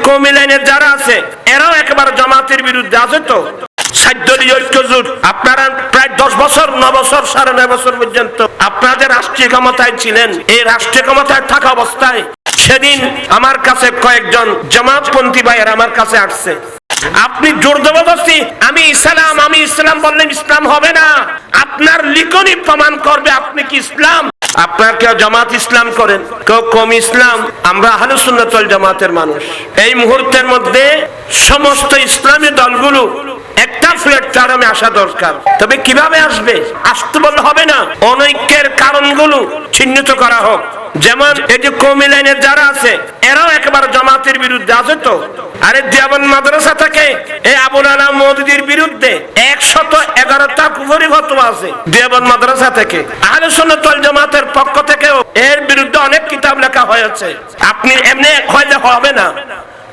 কওমি লাইনের যারা আছে এরাও একেবারে জামাতের বিরুদ্ধে আছে। তো সাদ্দলীয় ঐক্যজোট আপনারা প্রায় 10 বছর 9 বছর 9.5 বছর পর্যন্ত আপনারা যে রাষ্ট্রীয় ক্ষমতায় ছিলেন, এই রাষ্ট্রীয় ক্ষমতায় থাকা অবস্থায় সেদিন আমার কাছে কয়েকজন জামাতপন্থী ভাইয়ের আমার কাছে আসছে, আপনি জোর জবরদস্তি আমি ইসলাম বললেন ইসলাম হবে না, আপনার লিখনি প্রমাণ করবে আপনি কি ইসলাম। আপনার কেউ জামাত ইসলাম করেন, কেউ কওমি ইসলাম, আমরা আহলে সুন্নাত ওয়াল জামাতের মানুষ। এই মুহূর্তের মধ্যে সমস্ত ইসলামী দলগুলো একটা প্ল্যাটফর্মে আসা দরকার। তবে কিভাবে আসবে? আসতে বললে হবে না, অনৈক্যের কারণগুলো চিহ্নিত করা হোক। যেমন এই যে কওমি লাইনের যারা আছে এরাও একেবারে জামাতের বিরুদ্ধে আছে। তো আরে দেওবন্দ মাদ্রাসা থেকে এই আবুল আলা মওদুদির বিরুদ্ধে 111টা কুফরি ফতোয়া আছে দেওবন্দ মাদ্রাসা থেকে। আহলে সুন্নাত ওয়াল জামাতের পক্ষ থেকেও এর বিরুদ্ধে অনেক কিতাব লেখা হয়েছে। আপনি এমনি হয়তো হবে না,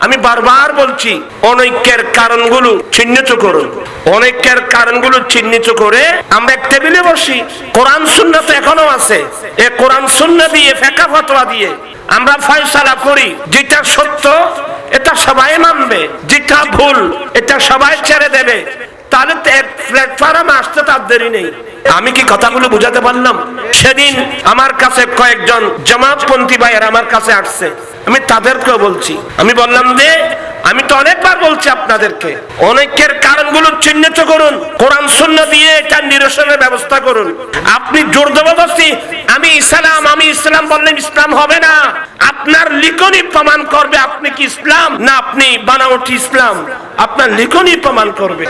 আমি বারবার বলছি অনৈক্যের কারণগুলো চিহ্নিত করুন। অনৈক্যের কারণগুলো চিহ্নিত করে আমরা এক টেবিলে বসি। কোরআন সুন্নাহ তো এখনো আছে, এই কোরআন সুন্নাহ দিয়ে ফিকহ ফতোয়া দিয়ে আমরা ফয়সালা করি। যেটা সত্য এটা সবাই মানবে, যেটা ভুল এটা সবাই ছেড়ে দেবে। তাহলে প্ল্যাটফর্মে আসতে তার দেরি নেই। আমি কি কথাগুলো বুঝাতে পারলাম? সেদিন আমার কাছে কয়েকজন জামাতপন্থী ভাইয়ের আমার কাছে আসছে, আমি তাদেরকেও বলছি, আমি বললাম যে আমি তো অনেকবার বলছি আপনাদেরকে অনেকের কারণগুলো চিহ্নিত করুন, কোরআন সুন্নাহ দিয়ে এটা নিরসনের ব্যবস্থা করুন। আপনি জোর জবরদস্তি আমি ইসলাম বললেন ইসলাম হবে না, আপনার লিখনি প্রমাণ করবে আপনি কি ইসলাম না আপনি বানাওটি ইসলাম, আপনার লিখনি প্রমাণ করবে।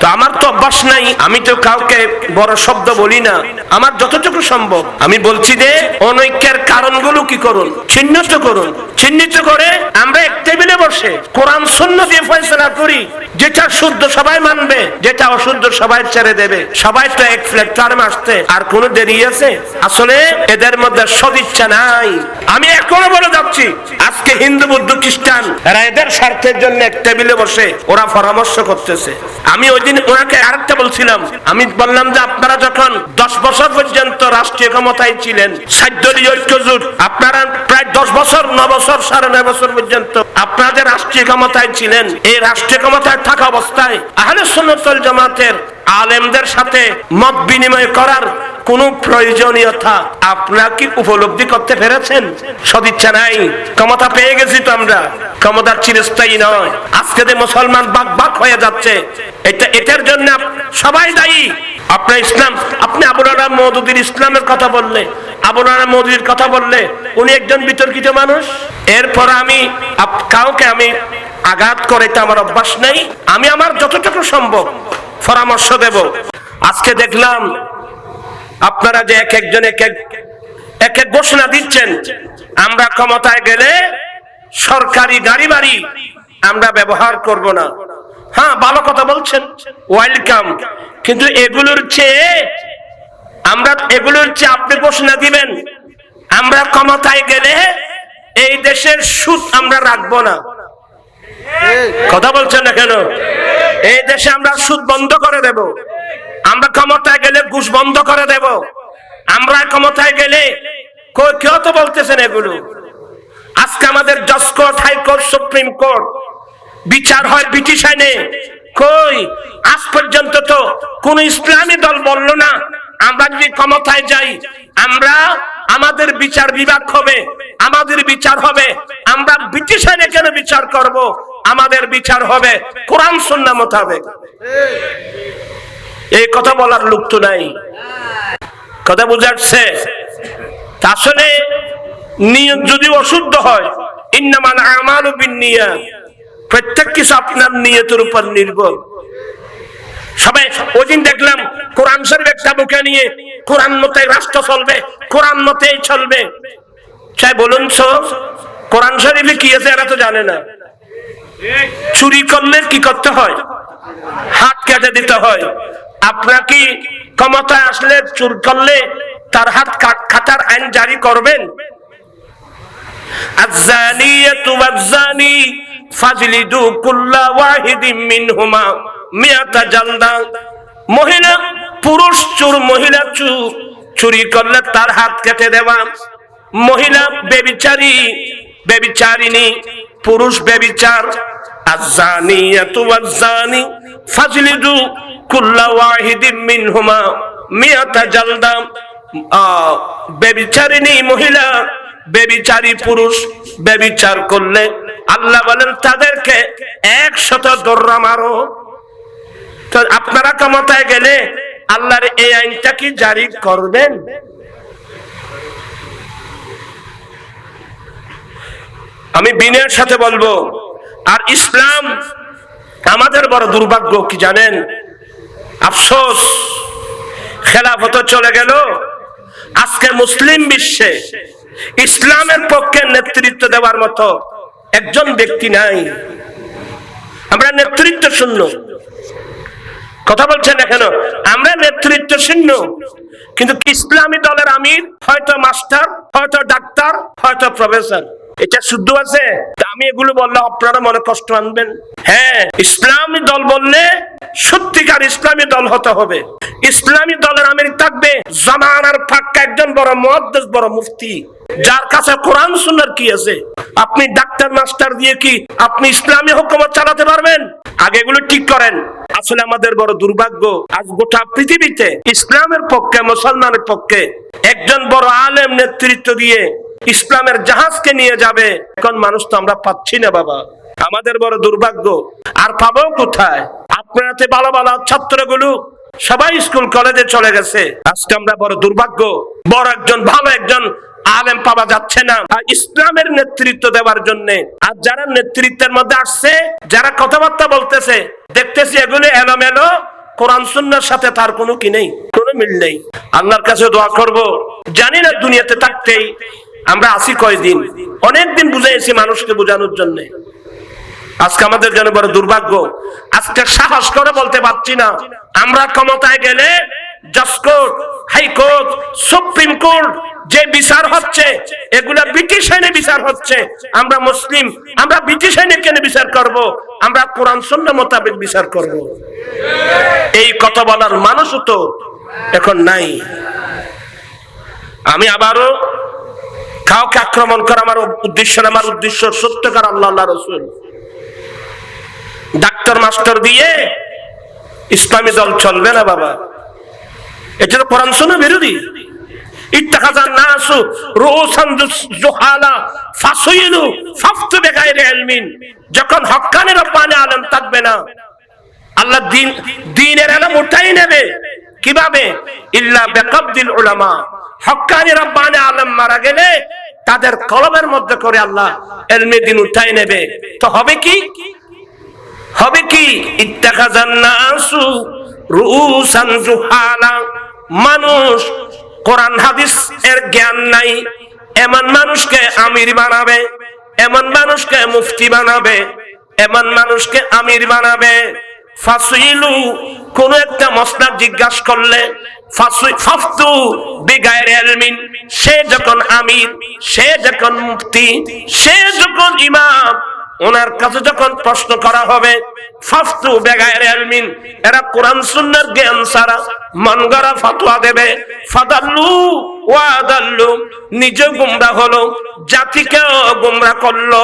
তো আমার তো অভ্যাস নাই, আমি তো কাউকে বড় শব্দ বলি না, আমার যতটুকু সম্ভব আমি বলছি যে অনৈক্যের কারণগুলো কি করুন, চিহ্নিত করুন। চিহ্নিত করে আমরা এক টেবিলে বসে কোরআন সুন্নাহ দিয়ে ফয়সালা করি। যেটা শুদ্ধ সবাই মানবে, যেটা অশুদ্ধ সবাই ছেড়ে দেবে। সবাই তো এক প্ল্যাটফর্মে আসতে আর কোনো দেরি আছে? আসলে এদের মধ্যে সদিচ্ছা নাই। আমি এখনো বলে যাচ্ছি, আজকে হিন্দু বৌদ্ধ খ্রিস্টান এরা এদের স্বার্থের জন্য এক টেবিলে বসে ওরা পরামর্শ করতেছে। আমি ওই দিন ওনাকে আরেকটা বলছিলাম, আমি বললাম যে আপনারা যখন 10 বছর পর্যন্ত রাষ্ট্রীয় ক্ষমতায় ছিলেন, সাদ্দলীয় ঐক্যজোট আপনারা প্রায় 10 বছর 9 বছর 9.5 বছর পর্যন্ত আপনারা যে রাষ্ট্রীয় ক্ষমতায় ছিলেন, এই রাষ্ট্রীয় ক্ষমতায় থাকা অবস্থায় আহলে সুন্নাত ওয়াল জামাতের আলেমদের সাথে মত বিনিময় করার কোন প্রয়োজনীয়তা আপনারা কি উপলব্ধি করতে পেরেছেন? সদিচ্ছা নাই। ক্ষমতা পেয়ে গেছি তো আমরা, ক্ষমতার চিরস্থায়ী নয়। আজকে যে মুসলমান বাক হয়ে যাচ্ছে, এটার জন্য সবাই দায়ী। আপনার ইসলাম, আপনি আবুল আলা মওদুদির ইসলামের কথা বললে, আবুল আলা মওদুদির কথা বললে উনি একজন বিতর্কিত মানুষ। এরপর আমি কাউকে আমি আঘাত করে এটা আমার অভ্যাস নেই। আমি আমার যতটুকু সম্ভব পরামর্শ দেব। আজকে দেখলাম আপনারা যে এক একজন এক এক ঘোষণা দিচ্ছেন, আমরা ক্ষমতায় গেলে সরকারি গাড়ি বাড়ি আমরা ব্যবহার করব না। হ্যাঁ, ভালো কথা বলছেন, ওয়েলকাম। কিন্তু এগুলোর চেয়ে আপনি ঘোষণা দিবেন আমরা ক্ষমতায় গেলে এই দেশের সুদ আমরা রাখবো না। কথা বলছেন না কেন? এই দেশে আমরা সুদ বন্ধ করে দেব, আমরা ক্ষমতায় গেলে ঘুষ বন্ধ করে দেব, আমরা ক্ষমতায় গেলে কেউ তো বলতেছেন এগুলো। আজকে আমাদের জজ কোর্ট, হাইকোর্ট, সুপ্রিম কোর্ট বিচার হয় ব্রিটিশ আইনে। কই আজ পর্যন্ত তো কোন ইসলামী দল বলল না আমরা যদি ক্ষমতায় যাই আমরা আমাদের বিচার বিভাগ হবে, আমাদের বিচার হবে, আমরা ব্রিটিশ আইনে কেন বিচার করব, আমাদের বিচার হবে কোরআন সুন্নাহ মোতাবেক। এই কথা বলার লোক তো নাই। কথা বুঝাচ্ছে? আসলে নিয়ত যদি অশুদ্ধ হয়, ইন্নামাল আমালু বিন্নিয়াত, প্রত্যেক কিছু আপনার নিয়তের উপর নির্ভর। সবাই ওই দিন দেখলাম কোরআন শরীফ একটা বুকে নিয়ে কোরআন মতে রাষ্ট্র চলবে, কোরআন মতেই চলবে। চাই বলুন তো কোরআন শরীফে কি আছে এরা তো জানে না। চুরি করলে কি করতে হয়? হাত কেটে দিতে হয়। আপনারা কি ক্ষমতায় আসলে চুর করলে তার হাত কাটার আইন জারি করবেন? আয-যানিয়াতু ওয়াজ-যানি ফাজলিদু কুল্লা ওয়াহিদিম মিনহুমা মিয়াতা জালদা। মহিলা পুরুষ চোর, মহিলা চুরি করলে তার হাত কেটে দেওয়া। মহিলা বেবিচারী, বেবিচারিণী পুরুষ ব্যভিচার, আয-যানিয়াতু ওয়াজ-যানি ফাজলিদু কুল্লা ওয়াহিদিম মিনহুমা মিয়াতা জালদা। ব্যভিচারিণী মহিলা, ব্যভিচারী পুরুষ ব্যভিচার করলে আল্লাহ বলেন তাদেরকে 100 দররা মারো। তো আপনারা ক্ষমতায় গেলে আল্লাহর এই আইনটা কি জারি করবেন? আমি বিনয়ের সাথে বলবো। আর ইসলাম আমাদের বড় দুর্ভাগ্য কি জানেন? আফসোস, খেলাফত চলে গেল, আজকে মুসলিম বিশ্বে ইসলামের পক্ষে নেতৃত্ব দেওয়ার মতো একজন ব্যক্তি নাই। আমরা নেতৃত্ব শূন্য। কথা বলছেন না কেন? আমরা নেতৃত্ব শূন্য। কিন্তু ইসলামী দলের আমির হয়তো মাস্টার, হয়তো ডাক্তার, হয়তো প্রফেসর। এটা শুদ্ধ আছে? আমি এগুলো বললে আপনারা মনে কষ্ট আনবেন। হ্যাঁ, ইসলামী দল বললে সত্যিকার ইসলামী দল হতে হবে। ইসলামী দলের আমির থাকবে জামানার পাক্কা একজন বড় মুহাদ্দিস, বড় মুফতি, যার কাছে কোরআন সুন্নাহর কি আছে। আপনি ডাক্তার মাস্টার দিয়ে কি আপনি ইসলামী হুকুমত চালাতে পারবেন? আগে এগুলো ঠিক করেন। আসলে আমাদের বড় দুর্ভাগ্য, আজ গোটা পৃথিবীতে ইসলামের পক্ষে, মুসলমানের পক্ষে একজন বড় আলেম নেতৃত্ব দিয়ে ইসলামের জাহাজকে নিয়ে যাবে, এখন মানুষ তো আমরা পাচ্ছি না বাবা। আমাদের বড় দুর্ভাগ্য। আর পাবো কোথায়? আপনারাতে ভালো ভালো ছাত্রগুলো সবাই স্কুল কলেজে চলে গেছে। আজকে আমরা বড় দুর্ভাগ্য, বড় একজন ভালো একজন আলেম পাওয়া যাচ্ছে না ইসলামের নেতৃত্ব দেওয়ার জন্য। আর যারা নেতৃত্বের মধ্যে আসছে, যারা কথাবার্তা বলতেছে, দেখতেছি এগুলো এলোমেলো, কোরআন সুন্নাহর সাথে তার কোনো কি নেই, কোনো মিল নেই। আল্লাহর কাছে দোয়া করব, জানি না দুনিয়াতে থাকতেই আমরা আছি কয়দিন, অনেকদিন বুঝাইছি মানুষকে বোঝানোর জন্য। আজকে আমাদের জন্য বড় দুর্ভাগ্য, আজকে সাহস করে বলতে পারছি না আমরা ক্ষমতায় গেলে জাজকোর্ট, হাইকোর্ট, সুপ্রিম কোর্ট যে বিচার হচ্ছে এগুলা ব্রিটিশ আইনে বিচার হচ্ছে। আমরা মুসলিম, আমরা ব্রিটিশ আইনে কেন বিচার করব? আমরা কোরআন সুন্নাহ মোতাবেক বিচার করব। এই কথা বলার মানুষও তো এখন নাই। আমি আবারও কাউকে আক্রমণ করা আমার উদ্দেশ্য না। আমার উদ্দেশ্য সত্যকার আল্লাহ, আল্লাহ রাসূল। ডাক্তার মাস্টার দিয়ে ইসলামী দল চলবে না বাবা, এটা তো কোরআন সুন্নাহ বিরোধী। ইত্তাখাযান নাসু রুউসান জুহালা ফাসইলু ফাফতু বিগাইরি ইলমিন। যখন হক্কানি রব্বানি আলেম থাকবে না, আল্লাহ দ্বীনের ইলম উঠাই নেবে। কিভাবে? ইল্লা বিকাবদিল উলামা। হক্কানি রব্বানি আলেম মারা গেলে তাদের কলবের মধ্যে করে আল্লাহ ইলমে দ্বীন উঠাই নেবে। তো হবে কি? হবে কি? ইত্তাখাযান নাসু রুউসান জুহালা। মানুষ কোরআন হাদিস এর জ্ঞান নাই, এমন মানুষকে আমির বানাবে, এমন মানুষকে মুফতি বানাবে, এমন মানুষকে আমির বানাবে। ফাসইলু, কোন একটা মসলা জিজ্ঞাসা করলে ফাফতু বিগাইরি ইলমিন, সে যখন আমির, সে যখন মুফতি, সে যখন ইমাম, ওনার কাছে যখন প্রশ্ন করা হবে ফাফতু বিগাইরি ইলমিন, এরা কোরআন সুন্নাহর জ্ঞান ছাড়া মন গড়া ফতোয়া দেবে। ফাদাল্লু ওয়া আদাল্লু, নিজে গোমরাহ হলো, জাতিকেও গোমরাহ করলো।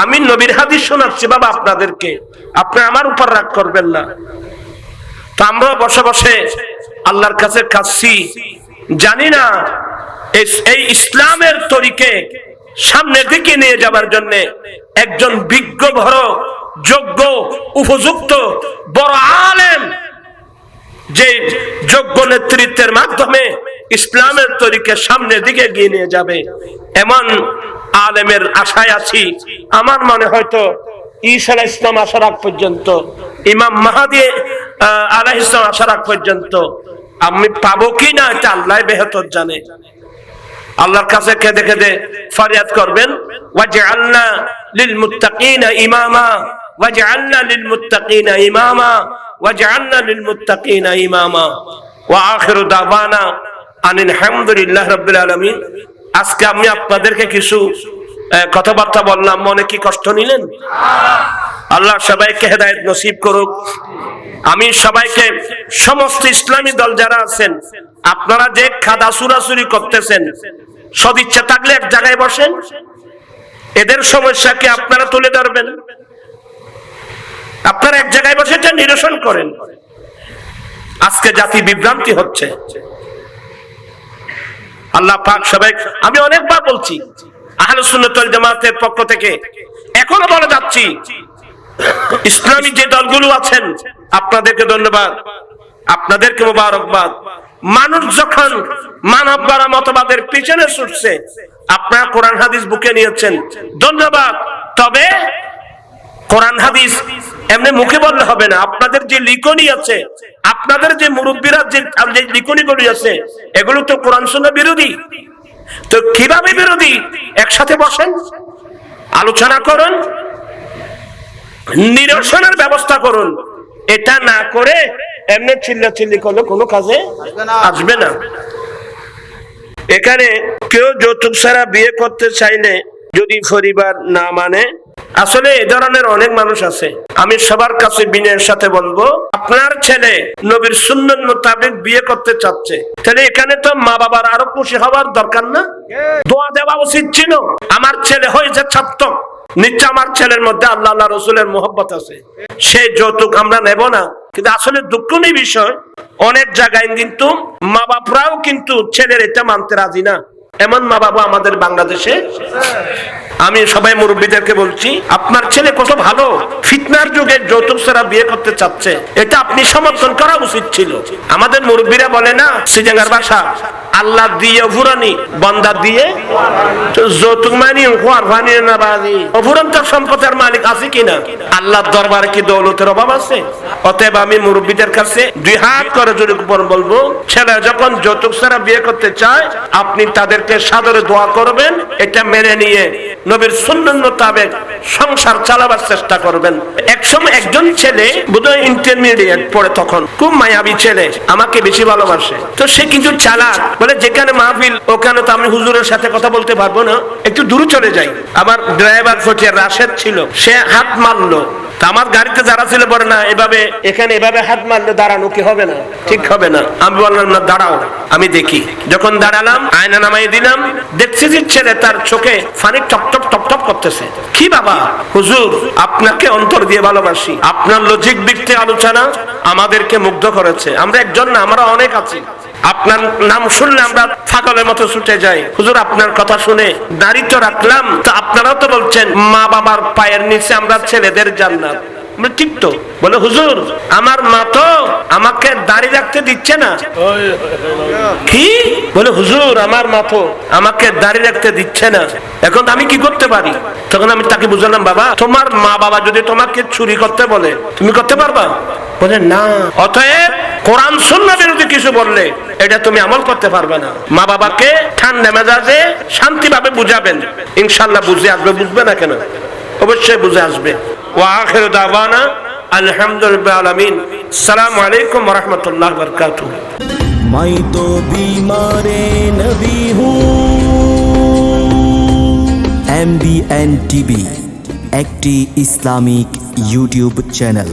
আমি নবীর হাদিস শোনাচ্ছি বাবা আপনাদেরকে, আপনি আমার উপর রাগ করবেন না। তো আমরা বসে বসে আল্লাহর কাছে কাঁদছি, জানি না এই ইসলামের তরিকে সামনের দিকে নিয়ে যাবার জন্য একজন বিজ্ঞ, বড় যোগ্য, উপযুক্ত বড় আলেম, যে যোগ্য নেতৃত্বের মাধ্যমে ইসলামের তরিকে সামনের দিকে এগিয়ে নিয়ে যাবে, এমন আলেমের আশায় আছি। আমার মনে হয়তো ঈসা আলাইহিস সালাম আসার আগ পর্যন্ত, ইমাম মাহদী আলাইহিস সালাম আসার আগ পর্যন্ত আমি পাবো কি না এটা আল্লাহ বেহতর জানে। আল্লাহর কাছে কেঁদে কেঁদে ফরিয়াদ করবেন, ওয়াজআলনা লিল মুত্তাকিনা ইমামা, ওয়াজআলনা লিল মুত্তাকিনা ইমামা, ওয়াজআলনা লিল মুত্তাকিনা ইমামা। ওয়া আখিরু দাওয়ানা আনিল হামদুলিল্লাহি রাব্বিল আলামিন। আজকে আমি আপনাদেরকে কিছু কথাবার্তা বললাম, মনে কি কষ্ট নিলেন? আল্লাহ সবাইকে হেদায়েত নসিব করুক। আমি সবাইকে, সমস্ত ইসলামী দল যারা আছেন, আপনারা যে খাদা সুরাসুরি করতেছেন, সদিচ্ছা থাকলে এক জায়গায় বসেন, এদের সমস্যাকে আপনারা তুলে ধরবেন, আপনারা এক জায়গায় বসে এটা নিরসন করেন। আজকে জাতি বিভ্রান্তি হচ্ছে। আল্লাহ পাক সবাই, আমি অনেকবার বলছি আহলে সুন্নাত ওয়াল জামাতের পক্ষ থেকে এখনো বলে যাচ্ছি, ইসলামী যে দলগুলো আছেন আপনাদেরকে ধন্যবাদ, আপনাদেরকে মোবারকবাদ। মানুষ যখন মানবগড়া মতবাদের পিছনে ছুটছে, আপনারা কোরআন হাদিস বুকে নিয়েছেন, ধন্যবাদ। তবে কোরআন হাদিস এমনি মুখে বললে হবে না, আপনাদের যে লিখনি আছে, আপনাদের যে মুরব্বীরা যে লিখনিগুলি আছে, এগুলো তো কোরআন সুন্নাহ বিরোধী। তো কিভাবে বিরোধী? একসাথে বসেন, আলোচনা করুন, নিরসনের ব্যবস্থা করুন। এটা না করে এমনি চিল্লাচিল্লি করলে কোনো কাজে আসবে না। এখানে কেউ যৌতুক ছাড়া বিয়ে করতে চাইলে যদি পরিবার না মানে, আসলে এ ধরনের অনেক মানুষ আছে। আমি সবার কাছে বিনয়ের সাথে বলবো, আপনার ছেলে নবীর সুন্নাত মোতাবেক বিয়ে করতে চাচ্ছে, তাহলে এখানে তো মা বাবার আরো খুশি হওয়ার দরকার না? দোয়া দেওয়া উচিত ছিল, আমার ছেলে হয়েছে ছাত্র, নিশ্চয় আমার ছেলের মধ্যে আল্লাহ আল্লাহ রসুলের মোহব্বত আছে, সেই যৌতুক আমরা নেব না। কিন্তু আসলে দুঃখনীয় বিষয়, অনেক জায়গায় কিন্তু মা বাপরাও কিন্তু ছেলের এটা মানতে রাজি না। এমন মা বাবা আমাদের বাংলাদেশে। আমি সবাই মুরব্বীদেরকে বলছি, আপনার ছেলে কত ভালো, ফিতনার যুগে যৌতুক ছাড়া বিয়ে করতে চাচ্ছে, এটা আপনি সমর্থন করা উচিত ছিল। আমাদের মুরব্বীরা বলে না সিজাঙ্গার ভাষা, আল্লাহ দিয়ে অভুরানি, বন্দা দিয়ে যৌতুক মানি ভানি না বানি। অভুরন্ত সম্পদের মালিক আছে কিনা? আল্লাহর দরবারে কি দৌলতের অভাব আছে? অতএব আমি মুরব্বীদের কাছে দুই হাত করে জোরে বলবো, ছেলে যখন যৌতুক ছাড়া বিয়ে করতে চায়, আপনি তাদেরকে সাদরে দোয়া করবেন, এটা মেনে নিয়ে নবীর সুন্নাত মোতাবেক সংসার চালাবার চেষ্টা করবেন। একসময় একজন ছেলে বোধহয় ইন্টারমিডিয়েট পড়ে, তখন খুব মায়াবী ছেলে, আমাকে বেশি ভালোবাসে। তো সে কিন্তু চালাক, বলে যেখানে মাহফিল ওখানে তো আমি হুজুরের সাথে কথা বলতে পারবো না, একটু দূরে চলে যাই। আমার ড্রাইভার ফটিয়া রাশেদ ছিল, সে হাত মারলো। আমার গাড়িতে যারা ছিল বলে না, এভাবে এখানে এভাবে হাত মারলে দাঁড়ানো কি হবে না, ঠিক হবে না। আমি বললাম না, দাঁড়াও, আমি দেখি। যখন দাঁড়ালাম, আয়না নামাই দিলাম, দেখছি যে ছেলে তার চোখে পানি টপ টপ টপ টপ করতেছে। কি বাবা? হুজুর, আপনাকে অন্তর দিয়ে ভালোবাসি, আপনার লজিক ভিত্তিক আলোচনা আমাদেরকে মুগ্ধ করেছে। আমরা একজন না, আমরা অনেক আছি। আপনার নাম শুনলে আমরা পাগলের মতো ছুটে যাই। হুজুর, আপনার কথা শুনে দাড়ি তো রাখলাম, তো আপনারাও তো বলছেন মা বাবার পায়ের নিচে আমরা ছেলেদের জান্নাত। ঠিক তো? বলে হুজুর, আমার মা তো আমাকে দাড়ি রাখতে দিচ্ছে না। কি বলে? হুজুর, আমার মা তো আমাকে দাড়ি রাখতে দিচ্ছে না, এখন আমি কি করতে পারি? তখন আমি তাকে বুঝালাম, বাবা, তোমার মা বাবা যদি তোমাকে চুরি করতে বলে, তুমি করতে পারবা? বলে না। অতএব কোরআন সুন্নাহ বিরোধী কিছু বললে এটা তুমি আমল করতে পারবে না। মা বাবাকে ঠান্ডা মেজাজে শান্তিভাবে বুঝাবেন, ইনশাআল্লাহ বুঝে আসবে। বুঝবে না কেন? অবশ্যই বুঝে আসবে। ওয়া আখিরু দাওয়ানা আলহামদুলিল্লাহি আলামিন। আসসালামু আলাইকুম ওয়া রাহমাতুল্লাহি ওয়া বারাকাতুহু। मैं तो बीमार नबी हूँ। MBN TV একটি ইসলামিক ইউটিউব চ্যানেল।